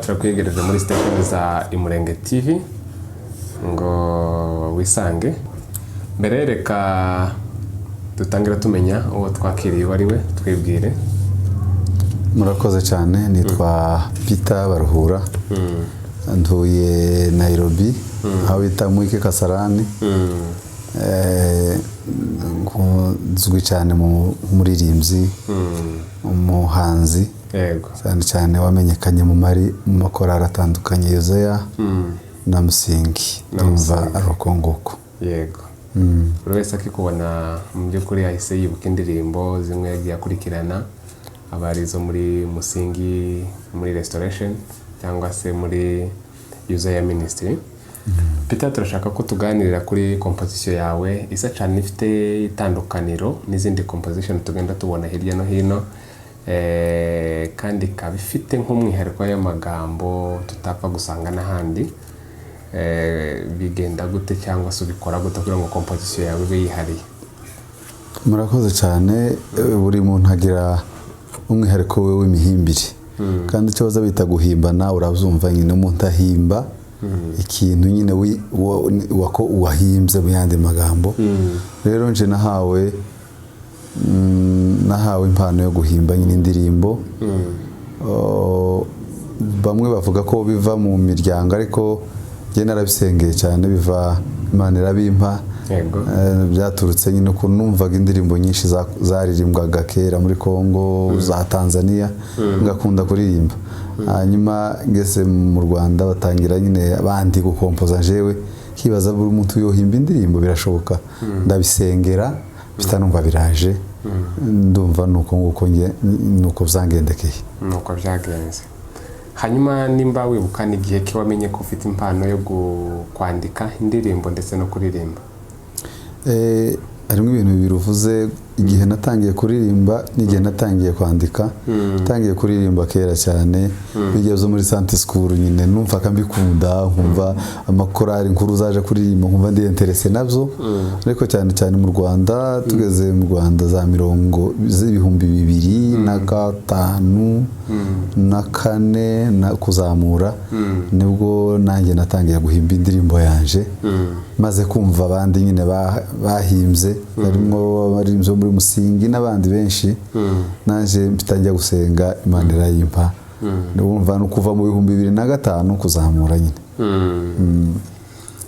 Turakwegereje muri station za Imurenge TV ngo wisange. Mbere reka dutangira tumenya uwo twakiriye wari we twibwire. Murakoze cyane, nitwa Peter Baruhura. Ntuye Nairobi, aho bita Mwike Kasarani. Nzwi cyane mu muririmbyi, umuhanzi. Yego. Cyane wamenyekanye mu makorali atandukanye, Yozeya na Musingi. Ndumva arokongoko. Yego. Buri wese akikubona mu by'ukuri yahise yibuka indirimbo zimwe yagiye akurikirana, abarizo muri Musingi, muri Restoration cyangwa se muri Yozeya Ministry. Peter, turashaka ko tuganirira kuri composition yawe isa cyane ifite itandukaniro n'izindi composition tugenda tubona hirya no hino, kandi ikaba ifite nk'umwihariko y'amagambo tutapfa gusanga n'ahandi. Bigenda gute cyangwa se ubikora gute kugira ngo composition yawe ibe yihariye? Murakoze cyane. Buri muntu agira umwihariko we w'imihimbire, kandi icyo baza bita guhimbana urabyumva nyine umuntu ahimba ikintu nyine wako wahimbye mu yandi magambo. Rero nje nahawe impano yo guhimba nyine indirimbo. Bamwe bavuga ko biva mu miryango, ariko njye narabisengeye cyane, biva Imana irabimpa. Byaturutse nyine ko numvaga indirimbo nyinshi zaririmbwaga kera muri Kongo, za Tanzania, ngakunda kuririmba. Hanyuma ngeze mu Rwanda batangira nyine abandi gukompoza, jewe kibaza buri muntu yohimba indirimbo birashoboka. Ndabisengera bitanumva biraje, ndumva nuko byangendekeye. Nuko byagenze. Hanyuma nimba wibuka n'igihe ki wamenye ko ufite impano yo kwandika indirimbo ndetse no kuririmba? Harimo ibintu bibiri uvuze. Igihe natangiye kuririmba n'igihe natangiye kwandika. Natangiye kuririmba kera cyane, bigeze muri Sunday School nyine numva mbikunda, nkumva amakorali nkuru zaje kuririmba, nkumva ndi interesse nabyo. Ariko cyane cyane mu Rwanda, tugeze mu Rwanda za 2005 na 4 na kuzamura, nibwo nanjye natangiye guhimba indirimbo yanje, maze kumva abandi nyine bahimbye, barimo abaririmbyi muri Musingi n'abandi benshi. Naje mpitangira gusenga, Imana irayimpa. Ndumva no kuva mu 2005 kuzamura nyine.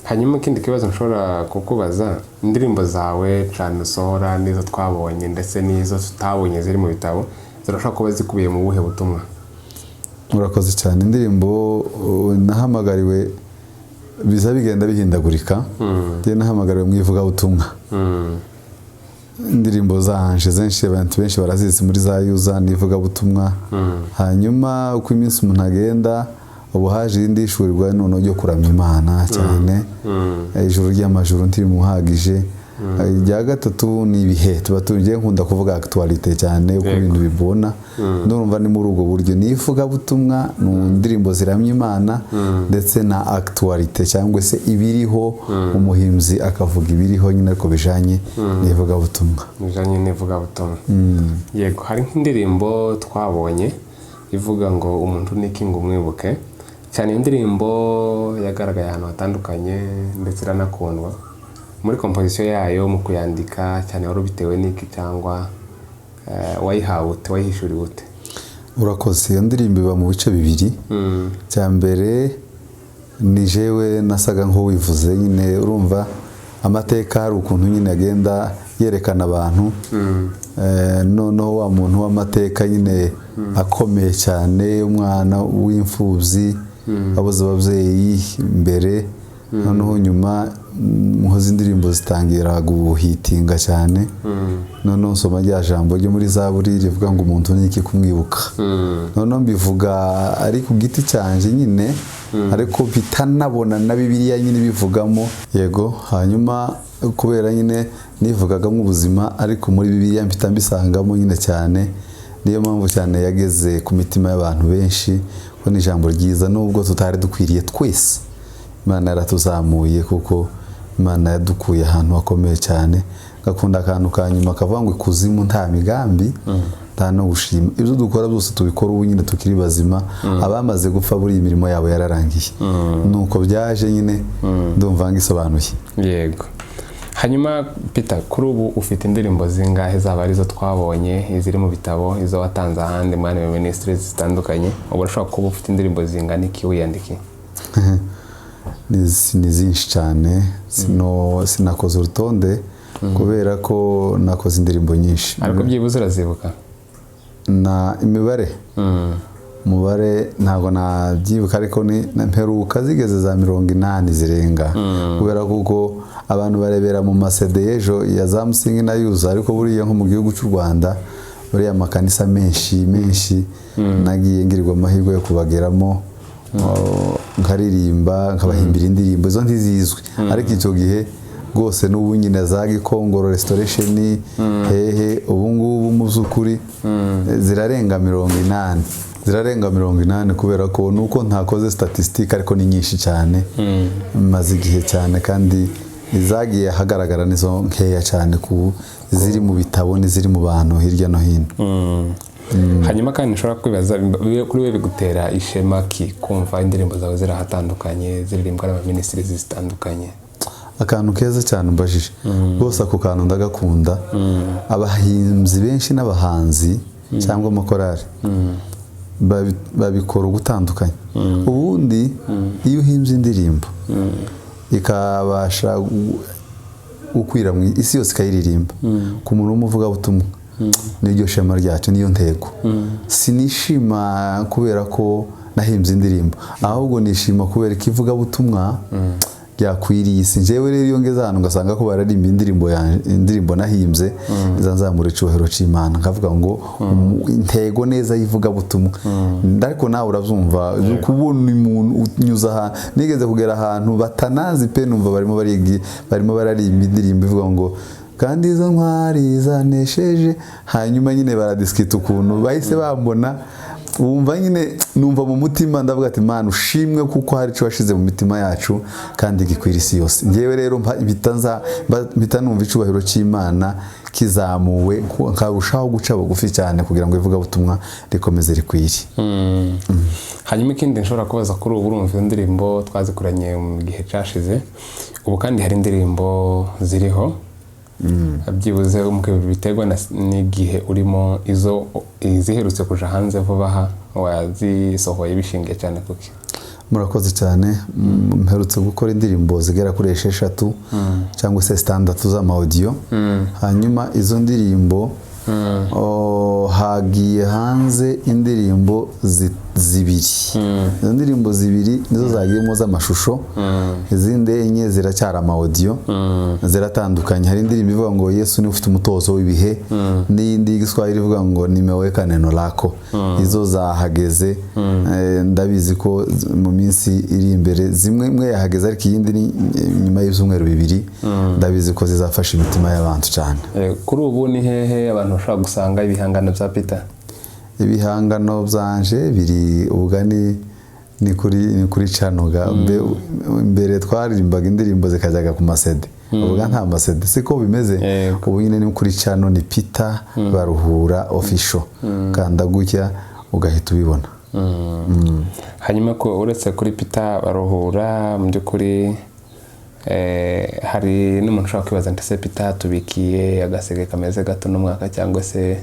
Hanyuma ikindi kibazo nshobora kukubaza, indirimbo zawe cyane usohora nizo twabonye ndetse nizo tutabonye ziri mu bitabo, zirashobora kuba zikubiye mu buhe butumwa? Murakoze cyane. Indirimbo nahamagariwe biza bigenda bihindagurika. Njye nahamagariwe mu ivugabutumwa. Indirimbo zanje zenshi abantu benshi barazizi muri za yuza n'ivugabutumwa. Hanyuma uko iminsi umuntu agenda, ubu haje indi shurirwa none ryo kuramya Imana cyane. Ijuru ry'amajuru ntirimuhagije. Ijya gatatu ni ibihe tuba tugiye nkunda kuvuga actualité cyane uko ibintu bibona. Ndumva ni muri ubwo buryo n'ivugabutumwa, n'indirimbo ziramya Imana ndetse na actualité cyangwa se ibiriho, umuhimbyi akavuga ibiriho nyine ariko bijanye n'ivugabutumwa. Bijanye n'ivugabutumwa. Yego, hari nk'indirimbo twabonye ivuga ngo umuntu niki ngo umwibuke cyane. Indirimbo yagaragaye ahantu hatandukanye ndetse iranakundwa. Muri composition yayo mu kuyandika cyane wari bitewe n'iki cyangwa wayihawe ute, wayihishuriwe ute? Urakoze. Iyo ndirimbo iba mu bice bibiri. Cya mbere ni jewe nasaga nko wivuze nyine, urumva amateka hari ukuntu nyine agenda yerekana abantu. Noneho wa muntu w'amateka nyine akomeye cyane, umwana w'imfubyi abuze ababyeyi mbere, noneho nyuma muhoze indirimbo zitangira guhitinga cyane. Noneho nsoma rya jambo ryo muri Zaburi rivuga ngo umuntu niki kumwibuka. Noneho mbivuga ari ku giti cyanje nyine, ariko bitanabona na Bibiliya nyine bivugamo. Yego. Hanyuma kubera nyine nivugagamo ubuzima, ariko muri Bibiliya mpita mbisangamo nyine cyane. Niyo mpamvu cyane yageze ku mitima y'abantu benshi, ko ni ijambo ryiza nubwo tutari dukwiriye twese. Imana yaratuzamuye kuko Imana yadukuye ahantu hakomeye cyane. Gakunda akantu kanyuma kavuga ngo ikuzimu nta migambi. nta no gushima ibyo dukora byose tubikora ubu nyine tukiri bazima abamaze gupfa buri imirimo yabo yararangiye nuko byaje nyine ndumva ngisobanuye yego. Hanyuma Peter, kuri ubu ufite indirimbo zingahe zaba arizo twabonye, iziri mu bitabo, izo watanze ahandi mu ministries zitandukanye? Ubu urashobora kuba ufite indirimbo zingana iki wiyandikiye? ni zinshi cyane, sinakoze urutonde kubera ko nakoze indirimbo nyinshi. Ariko byibuze urazibuka? Na imibare ntabwo nabyibuka, ariko mperuka zigeze za 80 zirenga kubera kuko abantu barebera mu masede y'ejo ya za Musingi na Yuza, ariko buriya nko mu gihugu cy'u Rwanda buriya amakanisa menshi nagiye ngirirwa amahirwe yo kubageramo, nkaririmba nkabahimbira indirimbo izo ntizizwi, ariko icyo gihe rwose n'ubu nyine za Gikongoro Restoration hehe ubu ngubu mu by'ukuri zirarenga 80 kubera ko nuko ntakoze statistique, ariko ni nyinshi cyane maze igihe cyane, kandi izagiye hagaragara nizo nkeya cyane ku ziri mu bitabo n'iziri mu bantu hirya no hino. Hanyuma kandi nshobora kwibaza kuri wewe bigutera ishema ki kumva indirimbo zawe zirahatandukanye ziririmbwa n'aba ministries zitandukanye? Akantu keza cyane umbajije bose, ako kantu ndagakunda. Abahinzi benshi n'abahanzi cyangwa amakorari babikora gutandukanye. Ubundi iyo uhimbye indirimbo ikabasha gukwira mu isi yose ikayiririmba ku muntu w'umuvugabutumwa, n'iryo shema ryacu, niyo ntego. Sinishima kubera ko nahimbye indirimbo, ahubwo nishima kubera ko ivugabutumwa ryakwiriye isi. Njyewe rero iyo ngeze ahantu ngasanga ko bararimba indirimbo nahimbye nzamura icyubahiro cy'Imana, nkavuga ngo intego neza y'ivugabutumwa. Ariko nawe urabyumva kubona umuntu unyuza ahantu, nigeze kugera ahantu batanazi pe, numva barimo bararimba indirimbo ivuga ngo kandi izo ntwari zanesheje, hanyuma nyine baradiskita ukuntu bahise bambona, wumva nyine numva mu mutima ndavuga ati Mana ushimwe kuko hari cyo washize mu mitima yacu kandi gikwira isi yose. Ngewe rero mpita numva icyubahiro cy'Imana kizamuwe, nkarushaho guca bugufi cyane kugira ngo ivugabutumwa rikomeze rikwire. Hanyuma ikindi nshobora kubaza kuri ubu, urumva indirimbo twazikuranye mu gihe cyashize, ubu kandi hari indirimbo ziriho byibuze biterwa n'igihe urimo, izo ziherutse kuja hanze vuba aha wazisohoye bishingiye cyane kuki? Murakoze cyane. Mperutse gukora indirimbo zigera kuri 6 cyangwa se 6 z'ama audio. Hanyuma izo ndirimbo hagiye hanze indirimbo zibiri. Izo ndirimbo zibiri nizo zagiyemo z'amashusho, izindi enye ziracyari ama audio ziratandukanye. Hari indirimbo ivuga ngo Yesu ni ufite umutozo w'ibihe, n'indi Giswahili ivuga ngo nimeweka neno lako. Izo zahageze, ndabizi ko mu minsi iri imbere zimwe yahageze, ariko iyindi ni nyuma y'ibyumweru 2 ndabizi ko zizafasha imitima y'abantu cyane. Kuri ubu ni hehe abantu bashobora gusanga ibihangano bya Peter? Ibihangano byanje biri ubugani ni kuri Chanoga. Mbere twaririmbaga indirimbo zikajyaga ku masede, ubuga nta masede siko bimeze. Ubu nyine ni kuri Chano, ni Peter Baruhura official, kanda gutya ugahita ubibona. Hanyuma ko uretse kuri Peter Baruhura, mu by'ukuri hari n'umuntu ushobora kwibaza nti se Peter tubikiye agasege kameze gato n'umwaka, cyangwa se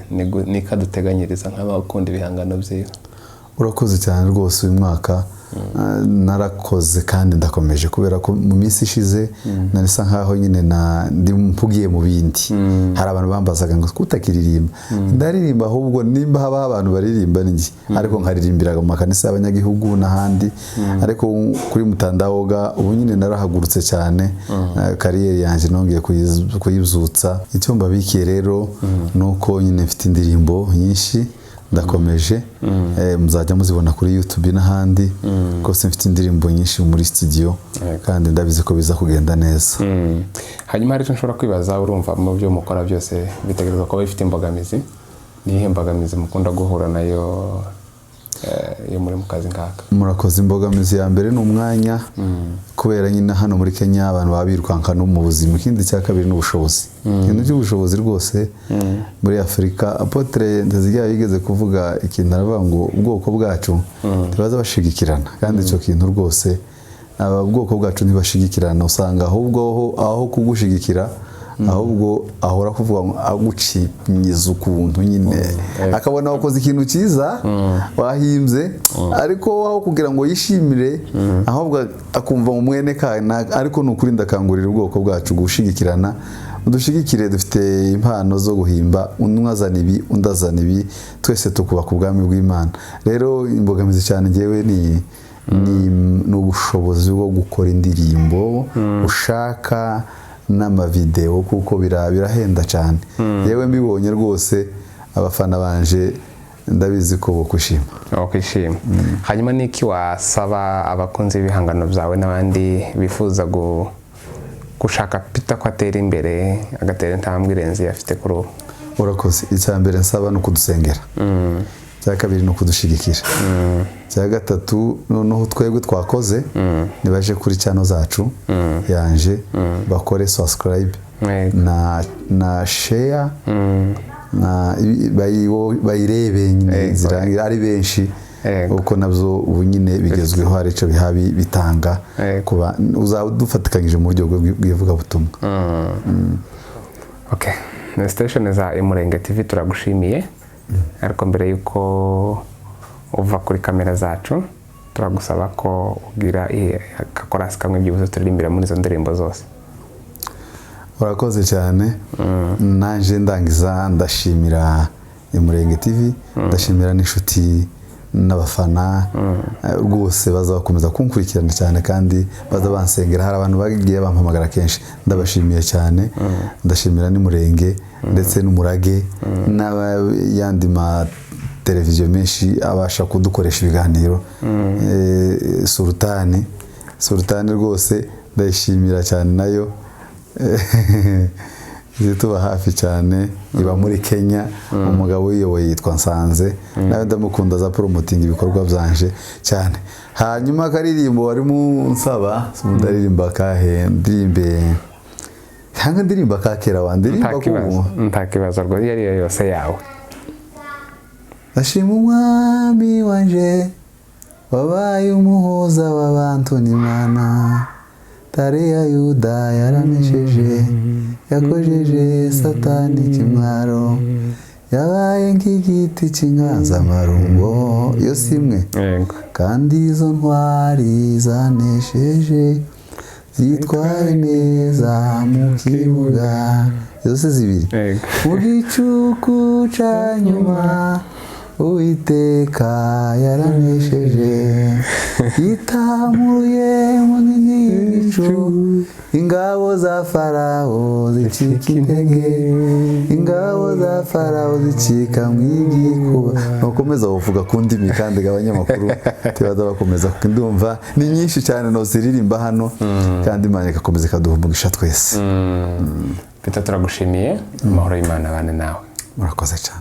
ni kaduteganyiriza nk'abakunda ibihangano byiwe? Urakoze cyane rwose. Uyu mwaka narakoze kandi ndakomeje, kubera ko mu minsi ishize narisa nkaho nyine ndi mpugiye mu bindi. Hari abantu bambazaga ngo kutakiririmba. Ndaririmba, ahubwo nimba haba abantu baririmba n'iki, ariko nkaririmbiraga mu makanisa y'abanyagihugu n'ahandi. Ariko kuri Mutandawoga ubu nyine narahagurutse cyane, kariyeri yanjye nongeye kuyibyutsa. Icyo mbabikiye rero nuko nyine mfite indirimbo nyinshi ndakomeje, muzajya muzibona kuri YouTube n'ahandi. Kose mfite indirimbo nyinshi muri studio, kandi ndabizi ko biza kugenda neza. Hanyuma hari icyo nshobora kwibaza, urumva mu byo mukora byose bitegerezwa kuba bifite imbogamizi. Nihe mbogamizi mukunda guhura nayo iyo muri mu kazi nkaka? Murakoze. Imbogamizi ya mbere ni umwanya, kubera nyine hano muri Kenya abantu babirukanka no mu buzima. Ikindi cya kabiri ni ubushobozi. Ikintu cy'ubushobozi rwose muri Afurika, Apotre Nteziryayo yigeze kuvuga ikintu aravuga ngo ubwoko bwacu tubaza bashigikirana, kandi icyo kintu rwose aba bwoko bwacu ntibashigikirana. Usanga ahubwo aho kugushigikira ahubwo ahora kuvuga ngo agucinyiza ukuntu nyine akabona wakoze ikintu cyiza wahimbye, ariko aho kugira ngo yishimire ahubwo akumva mu mwene kana. Ariko nukuri ndakangurira ubwoko bwacu gushigikirana, udushigikire. Dufite impano zo guhimba, umwe azana ibi undi azana ibi, twese tukubaka ubwami bw'Imana. Rero imbogamizi cyane ngewe ni ubushobozi bwo gukora indirimbo, ushaka n'amavideo, kuko birahenda cyane. Yewe mbibonye rwose abafana banje ndabizi ko bokwishima. Kwishima. Hanyuma niki wasaba abakunzi b'ibihangano byawe n'abandi bifuza gushaka Peter ko atera imbere, agatera intambwe irenze afite kuri ubu? Urakoze. Icya mbere nsaba no kudusengera, cya kabiri no kudushigikira, cya gatatu noneho twebwe twakoze nibaje kuri channel zacu yanje bakore subscribe na share na bayirebe nyine zirangira ari benshi, uko nabyo ubu nyine bigezweho, hari icyo bihabi bitanga kuba uzadufatikanyije mu buryo bw'ivuga butumwa. Okay, na station za Imurenge TV turagushimiye, ariko mbere yuko uva kuri kamera zacu turagusaba ko ugira akakorasi kamwe byibuze turirimbira muri izo ndirimbo zose. Urakoze cyane. Naje ndangiza ndashimira Imurenge TV, ndashimira n'inshuti n'abafana rwose baza bakomeza kunkurikirana cyane, kandi baza bansengera. Hari abantu bagiye bampamagara kenshi, ndabashimiye cyane. Ndashimira n'Imurenge ndetse n'Umurage n'ayandi ma televiziyo menshi abasha kudukoresha ibiganiro. Sultani rwose ndayishimira cyane, nayo zituba hafi cyane, iba muri Kenya. Umugabo wiyoboye yitwa Nsanze, nawe ndamukunda, za promoting ibikorwa byanje cyane. Hanyuma akaririmbo warimo nsaba ndaririmba kahe, ndirimba kakera wandirimba ko ntakibazo rwo yari yose yawe. Ashima umwami wanje wabaye umuhuza w'abantu n'Imana, tare ya Yuda yaranesheje, yakojeje Satani kimwaro, yabaye nk'igiti cy'inganzamarumbo. Iyo simwe kandi izo ntwari zanesheje zitwaye neza mu kibuga, zose zibiri mu gicuku ca nyuma Uwiteka yaranesheje, yitamuye mu nyigicu, ingabo za Farawo zicika intege, ingabo za Farawo zicika mu igikuba. Nukomeza uvuga ku ndimi kandi abanyamakuru tibaza bakomeza, kuko ndumva ni nyinshi cyane no ziririmba hano, kandi Imana ikakomeza ikaduha umugisha twese. Peter turagushimiye, amahoro y'Imana abane nawe. Murakoze cyane.